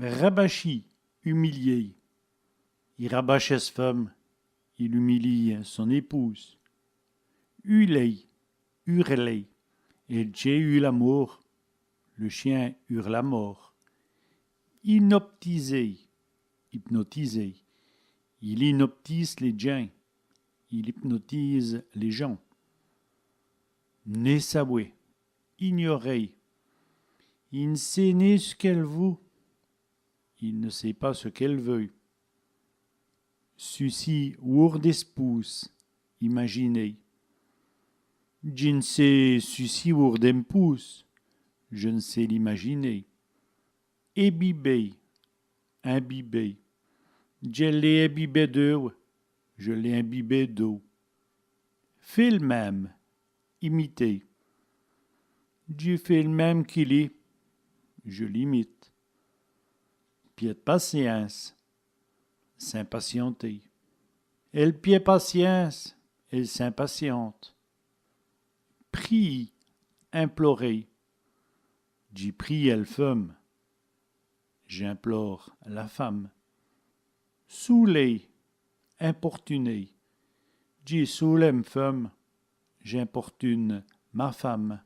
Rabâchi, humilié. Il rabâche sa femme, il humilie son épouse. Hulé, hurlé, et j'ai eu l'amour, le chien hurle la mort. Inoptisé, hypnotisé, il inoptise les gens, il hypnotise les gens. Nessawé, ignoré, il ne sait ni ce qu'elle veut, il ne sait pas ce qu'elle veut. Suci wurdespous, imaginez. Je ne sais suci wurdempous, je ne sais l'imaginer. Ébibé, imbibé. Je l'ai imbibé d'eau, je l'ai imbibé d'eau. Fais le même, imiter. Dieu fait le même qu'il est, je l'imite. Pied de patience, s'impatienter. Elle pied patience, elle s'impatiente. Prie, implorer. J'y prie, elle femme. J'implore la femme. Saouler, importuner. J'y saoule femme. J'importune ma femme.